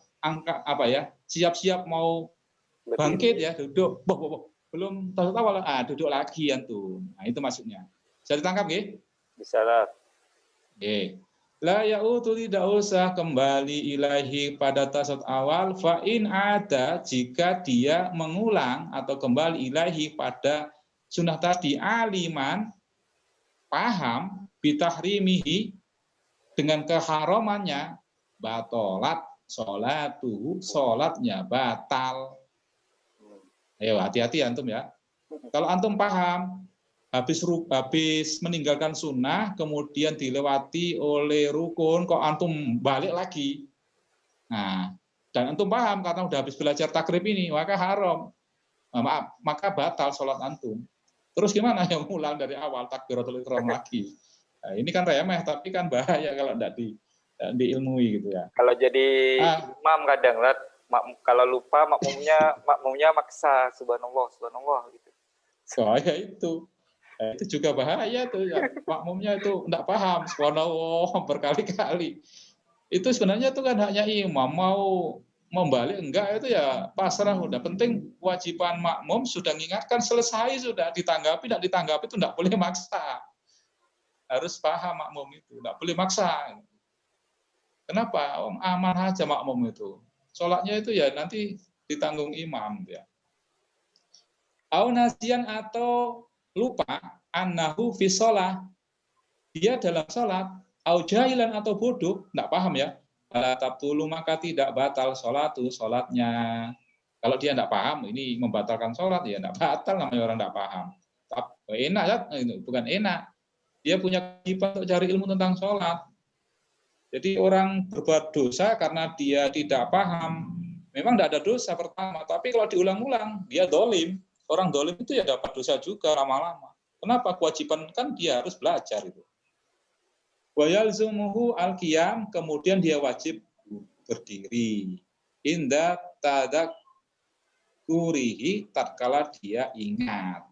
siap-siap mau bangkit ya, duduk. Belum tasawuf awal, duduk lagi antum. Nah, itu maksudnya. Bisa ditangkap nggih? Bisa lah. Nggih. La ya'udu tidak usah kembali ilahi pada tasawuf awal fa in ada jika dia mengulang atau kembali ilahi pada sunnah tadi aliman paham bitahrimihi dengan keharamannya batolat sholatuhu sholatnya batal. Ayo hati-hati antum ya. Kalau antum paham habis meninggalkan sunnah kemudian dilewati oleh rukun kok antum balik lagi. Nah, dan antum paham karena udah habis belajar takrib ini maka haram. Maka batal sholat antum. Terus gimana yang ulang dari awal takbiratul ihram lagi? Nah, ini kan remeh tapi kan bahaya kalau tidak diilmui gitu ya. Kalau jadi imam kadang lah, kalau lupa makmumnya maksa subhanallah gitu. Ya itu juga bahaya tuh ya. Makmumnya itu tidak paham subhanallah berkali-kali. Itu sebenarnya itu kan hanya imam mau membalik enggak itu ya pasrah udah, penting kewajiban makmum sudah mengingatkan selesai sudah, ditanggapi tidak ditanggapi itu tidak boleh maksa. Harus paham makmum itu, tidak boleh maksa. Kenapa? Aman aja makmum itu. Sholatnya itu ya nanti ditanggung imam ya. Au nasian atau lupa annahu fi shalah dia dalam sholat, au jahilan atau bodoh, tidak paham ya, fala tabtulu maka tidak batal sholatnya. Kalau dia tidak paham, ini membatalkan sholat, ya tidak batal namanya orang tidak paham. Enak ya, bukan enak. Dia punya kewajiban untuk cari ilmu tentang sholat. Jadi orang berbuat dosa karena dia tidak paham, memang tidak ada dosa pertama, tapi kalau diulang-ulang, dia dolim. Orang dolim itu ya dapat dosa juga lama-lama. Kenapa? Kewajiban kan dia harus belajar itu. Wa yalzumuhu al-qiyam, kemudian dia wajib berdiri. Inda tadakurihi, tatkala dia ingat.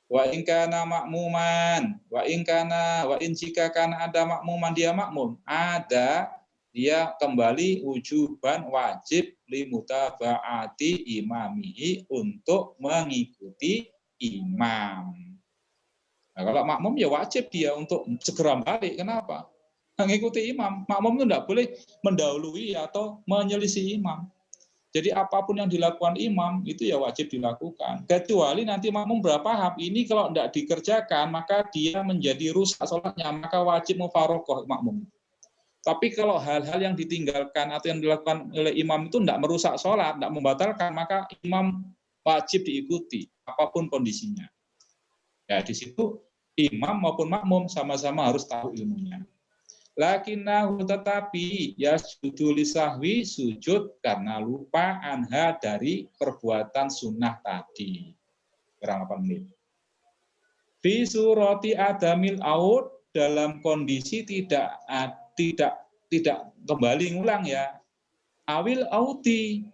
Wa in kana makmuman, wa in jika kana ada makmuman dia makmum, ada dia kembali wujuban wajib limutaba'ati imamihi untuk mengikuti imam. Nah, kalau makmum ya wajib dia untuk segera balik. Kenapa? Mengikuti imam. Makmum itu tidak boleh mendahului atau menyelisih imam. Jadi apapun yang dilakukan imam itu ya wajib dilakukan. Kecuali nanti makmum berpaham, ini kalau tidak dikerjakan maka dia menjadi rusak sholatnya, maka wajib mufaroqah makmum. Tapi kalau hal-hal yang ditinggalkan atau yang dilakukan oleh imam itu tidak merusak sholat, tidak membatalkan, maka imam wajib diikuti apapun kondisinya. Ya di situ imam maupun makmum sama-sama harus tahu ilmunya. Lakinnahu tetapi yasjudu lisahwi, sujud karena lupa anha dari perbuatan sunnah tadi. Kurang 8 menit. Fi surati adamil aud, dalam kondisi tidak kembali ngulang ya. Awil audi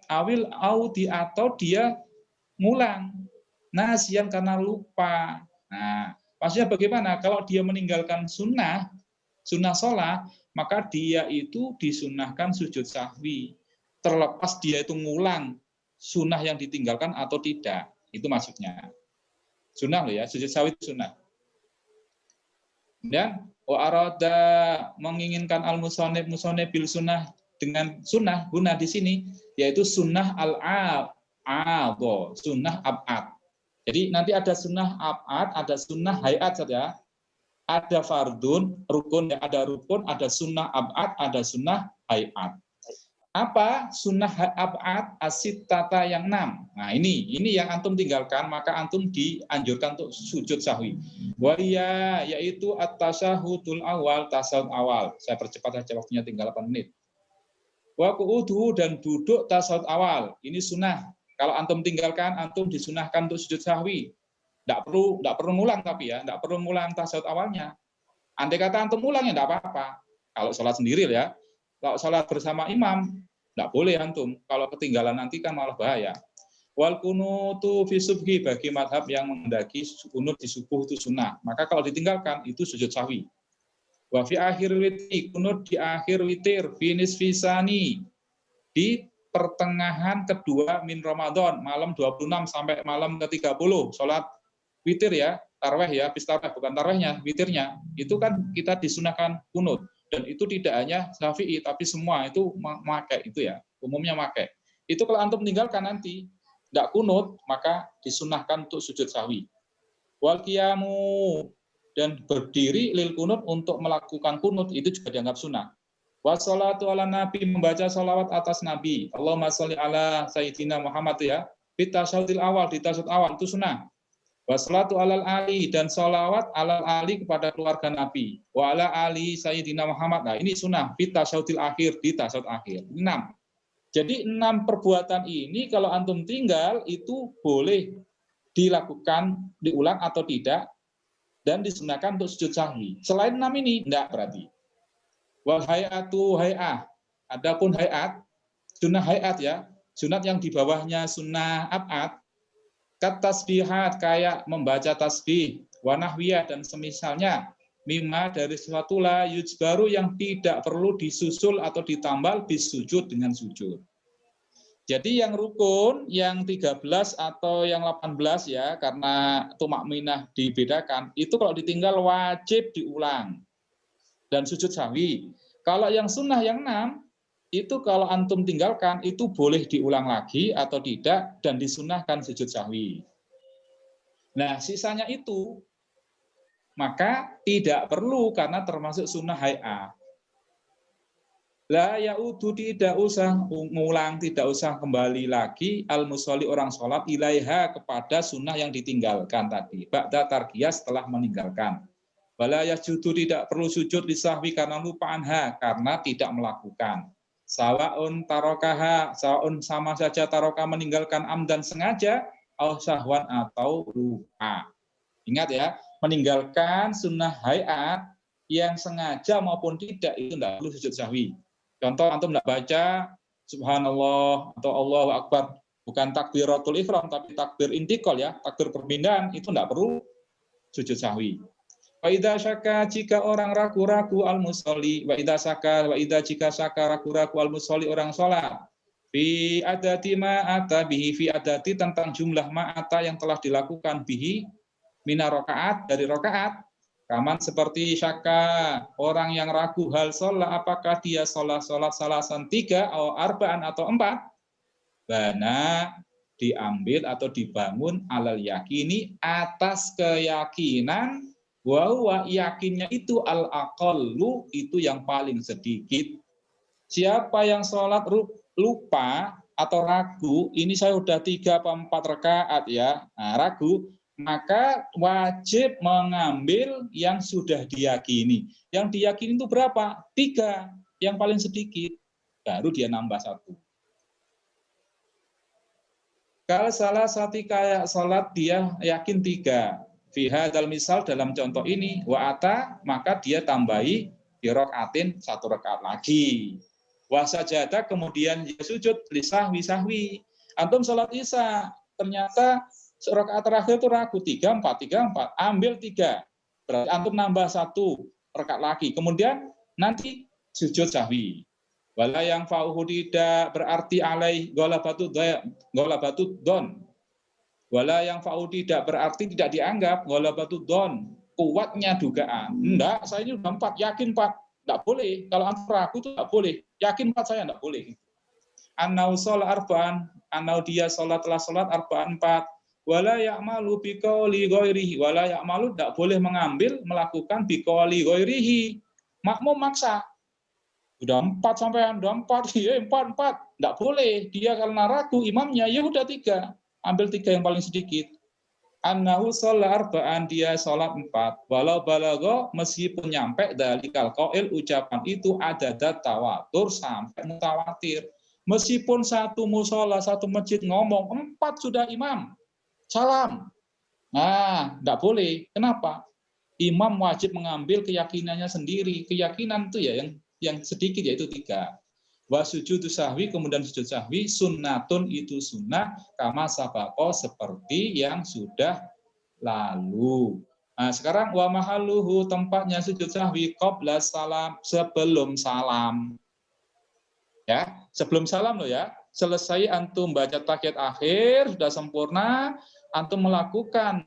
atau dia ngulang. Nasian karena lupa. Nah, maksudnya bagaimana? Kalau dia meninggalkan sunnah sholat, maka dia itu disunahkan sujud sahwi. Terlepas dia itu ngulang sunnah yang ditinggalkan atau tidak. Itu maksudnya. Sunnah loh ya, sujud sahwi itu sunnah. Dan wa arada menginginkan al-musannif bil sunnah dengan sunnah, guna di sini, yaitu sunnah al-a'adho, sunnah ab'ad. Jadi nanti ada sunnah ab'ad, ada sunnah hayat saja. Ada fardun, rukun, ada rukun, ada sunnah ab'ad, ada sunnah hayat. Apa sunnah ab'ad? As-sittata yang 6. Nah ini yang antum tinggalkan, maka antum dianjurkan untuk sujud sahwi. Waliya, yaitu at-tasyahudul awal, tasawuf awal. Saya percepat saja waktunya, tinggal 8 menit. Wa qu'uduhu, dan duduk tasawuf awal. Ini sunnah. Kalau antum tinggalkan, antum disunahkan untuk sujud sahwi. Tidak perlu ngulang tapi ya, tidak perlu ngulang tasawuf awalnya. Andai kata antum ngulang ya tidak apa-apa. Kalau sholat sendiri ya, kalau sholat bersama imam tidak boleh antum. Kalau ketinggalan nanti kan malah bahaya. Wal kunutu fi subhi, bagi madhab yang menghendaki kunut di subuh itu sunnah. Maka kalau ditinggalkan itu sujud sahwi. Wa fi akhir witri, kunut di akhir witir, finis fisani, di pertengahan kedua min Ramadan, malam 26 sampai malam ke-30, sholat witir ya, tarweh ya, habis tarweh, bukan tarwehnya, witirnya, itu kan kita disunahkan kunut. Dan itu tidak hanya Syafi'i, tapi semua itu memakai itu ya, umumnya memakai. Itu kalau antum meninggalkan nanti, tidak kunut, maka disunahkan untuk sujud sahwi. Wal qiyamu, dan berdiri lil kunut untuk melakukan kunut, itu juga dianggap sunnah. Wassalatu ala nabi, membaca salawat atas nabi. Allahumma sholli ala sayyidina Muhammad ya. Di tasyahudil awal, di tasyahud awal, itu sunnah. Wassalatu alal ali, dan salawat alal ali kepada keluarga nabi. Wa ala ali sayyidina Muhammad. Nah ini sunnah. Di tasyahudil akhir, di tasyahud akhir. 6. Jadi 6 perbuatan ini kalau antum tinggal itu boleh dilakukan, diulang atau tidak, dan disunahkan untuk sujud sahwi. Selain 6 ini, enggak berarti. Wal hayatu hay'ah. Adapun hayat, sunnah hayat ya, sunat yang di bawahnya sunnah ab'ad, kat tasbihat, kayak membaca tasbih, wa nahwiyah, dan semisalnya, mimma, dari sesuatu la yujbaru, yang tidak perlu disusul atau ditambal bisujud, dengan sujud. Jadi yang rukun, yang 13 atau yang 18 ya, karena tumakminah dibedakan, itu kalau ditinggal wajib diulang dan sujud sahwi. Kalau yang sunnah yang 6, itu kalau antum tinggalkan, itu boleh diulang lagi atau tidak, dan disunahkan sujud sahwi. Nah, sisanya itu, maka tidak perlu karena termasuk sunnah hay'ah. La ya'udu, tidak usah ngulang, tidak usah kembali lagi al-musolli orang sholat ilaiha kepada sunnah yang ditinggalkan tadi. Ba'da tarkiyah, setelah meninggalkan. Wala yasjudu, tidak perlu sujud lisahwi karena lupa anha, karena tidak melakukan. Sawaun tarokaha, sawaun sama saja taroka meninggalkan amdan sengaja, au sahwan atau lupa. Ingat ya, meninggalkan sunnah hayat yang sengaja maupun tidak itu tidak perlu sujud sahwi. Contoh, antum tidak baca subhanallah atau Allahu akbar, bukan takbiratul ihram tapi takbir intikal ya, takbir perpindahan, itu tidak perlu sujud sahwi. Wa idza syaka, jika orang ragu-ragu al-musolli, wa idza syaka, wa idza jika syaka ragu-ragu al-musolli orang sholat, fi adati ma'ata bihi, fi adati tentang jumlah ma'ata yang telah dilakukan bihi mina rokaat, dari rokaat. Kaman seperti syaka, orang yang ragu hal sholat, apakah dia sholat salasan 3 atau arba'an atau 4, bana diambil atau dibangun alal yakini, atas keyakinan, bahwa yakinnya itu al aqallu, itu yang paling sedikit. Siapa yang sholat lupa atau ragu, ini saya udah 3 atau 4 rakaat ya, nah, ragu, maka wajib mengambil yang sudah diyakini. Yang diyakini itu berapa? 3, yang paling sedikit. Baru dia nambah 1. Kalau salah satu kayak sholat dia yakin 3. Fi hadzal misal, dalam contoh ini, wa'ata, maka dia tambahi di rakaatin 1 rakaat lagi. Wa sajadah, kemudian dia sujud lisahwi. Antum sholat isya, ternyata rakaat terakhir itu ragu 3, 4, ambil 3, berarti antum nambah 1 rakaat lagi, kemudian nanti sujud sahwi. Wala yang fa'uhu, tidak berarti alaih golabatu don. Wala yang fa'uhu, tidak berarti tidak dianggap golabatu don, kuatnya dugaan. Enggak, saya ini udah 4, yakin 4, enggak boleh. Kalau antum ragu itu enggak boleh, yakin 4 saya enggak boleh. Annau sholat arba'an, annau dia telah sholat arba'an 4. Wala ya'malu biqauli ghairihi, wala ya'malu, tidak boleh mengambil, melakukan biqauli ghairihi. Makmum maksa, udah 4 sampai udah 4, ya 4, tidak boleh. Dia karena ragu imamnya, ya udah 3, ambil 3 yang paling sedikit. Annahu sholat arba'an, dia sholat 4. Walau balago, meskipun nyampe dalikal qail, ucapan itu ada tawatur sampai mutawatir. Meskipun satu musola, satu masjid ngomong 4 sudah imam, salam. Nah, tidak boleh. Kenapa? Imam wajib mengambil keyakinannya sendiri. Keyakinan itu ya yang sedikit, yaitu 3. Wa sujudu sahwi, kemudian sujud sahwi, sunnatun, itu sunnah, kama sabako, seperti yang sudah lalu. Nah, sekarang wa mahalluhu, tempatnya sujud sahwi, qabla salam, sebelum salam. Ya, sebelum salam loh ya. Selesai antum baca tahiyat akhir, sudah sempurna, antum melakukan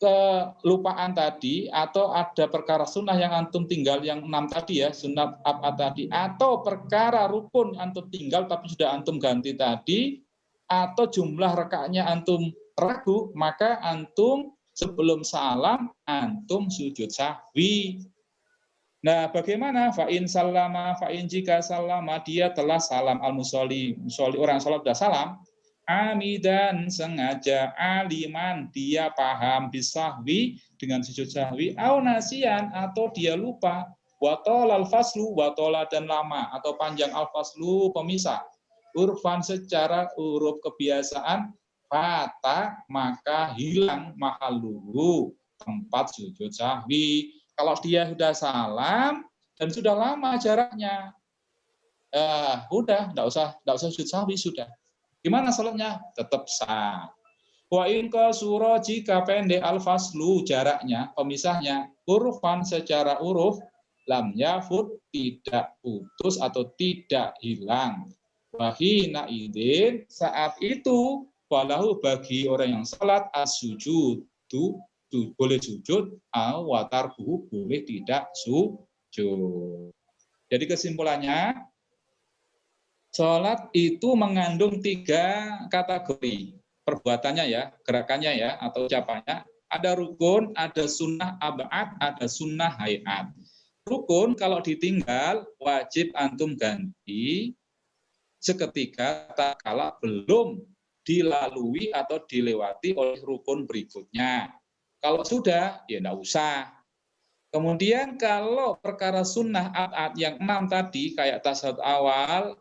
kelupaan tadi, atau ada perkara sunnah yang antum tinggal, yang 6 tadi ya, sunnah apa tadi, atau perkara rukun antum tinggal tapi sudah antum ganti tadi, atau jumlah rakaatnya antum ragu, maka antum sebelum salam antum sujud sahwi. Nah, bagaimana? Fa'in salama, fa'in jika salama, dia telah salam al-musolli, orang sholat sudah salam, amidan, sengaja, aliman, dia paham, bisahwi, dengan sujud sahwi, au nasian, atau dia lupa, watol al-faslu, watola, dan lama, atau panjang al-faslu, pemisah, urfan, secara huruf kebiasaan, fata, maka hilang mahaluhu, tempat sujud sahwi. Kalau dia sudah salam dan sudah lama jaraknya, udah, enggak usah sujud sahwi, sudah. Gimana salatnya? Tetap sah. Wa in qasura, jika pendek al-faslu, jaraknya, pemisahnya, urufan, secara uruf, lam yafut, tidak putus atau tidak hilang. Wa hina idin, saat itu, walahu, bagi orang yang salat, as-sujud, boleh sujud, watarbuhu, boleh tidak sujud. Jadi kesimpulannya, sholat itu mengandung 3 kategori perbuatannya ya, gerakannya ya, atau ucapannya. Ada rukun, ada sunnah ab'ad, ada sunnah hayat. Rukun kalau ditinggal wajib antum ganti seketika tak kala belum dilalui atau dilewati oleh rukun berikutnya. Kalau sudah, ya enggak usah. Kemudian kalau perkara sunnah ab'ad yang 6 tadi, kayak tasyahud awal,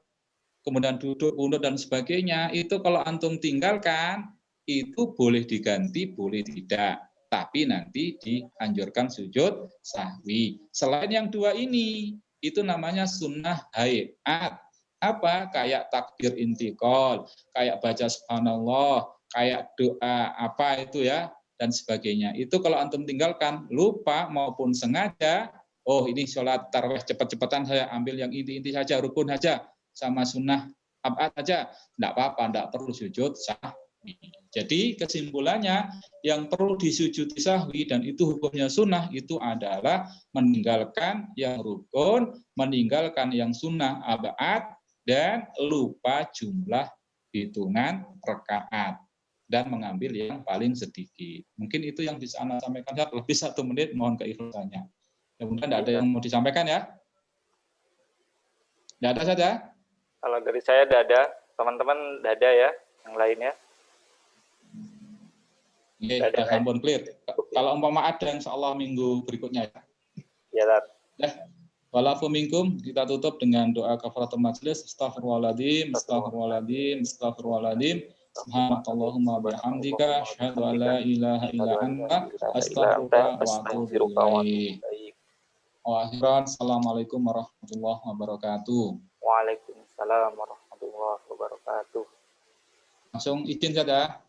kemudian duduk, kunut, dan sebagainya, itu kalau antum tinggalkan, itu boleh diganti, boleh tidak. Tapi nanti dianjurkan sujud sahwi. Selain yang dua ini, itu namanya sunnah hayat. Apa? Kayak takbir intikal, kayak baca subhanallah, kayak doa apa itu ya, dan sebagainya. Itu kalau antum tinggalkan, lupa maupun sengaja, oh ini sholat tarawih cepat-cepatan saya ambil yang inti-inti saja, rukun saja, sama sunnah ab'ad saja, tidak apa-apa, tidak perlu sujud sahwi. Jadi kesimpulannya, yang perlu disujudi sahwi dan itu hukumnya sunnah, itu adalah meninggalkan yang rukun, meninggalkan yang sunnah ab'ad, dan lupa jumlah hitungan rakaat dan mengambil yang paling sedikit. Mungkin itu yang bisa Anda sampaikan. Lebih 1 menit, mohon keikhlasannya. Kemudian tidak ada yang mau disampaikan ya? Tidak ada saja? Kalau dari saya tidak ada, teman-teman tidak ada ya, yang lainnya. Oke, ampun clear. Kalau umpama ada, insya Allah minggu berikutnya ya. Ya, Tat. Walafu minkum, kita tutup dengan doa kafaratul majlis. Astaghfirullahaladzim, astaghfirullahaladzim, astaghfirullahaladzim. Subhanakallahumma bihamdika, asyhadu an la ilaha illa anta, astaghfiruka wa atubu ilaik. Wa akhiran, assalamualaikum warahmatullahi wabarakatuh. Waalaikumsalam warahmatullahi wabarakatuh. Langsung izin saja.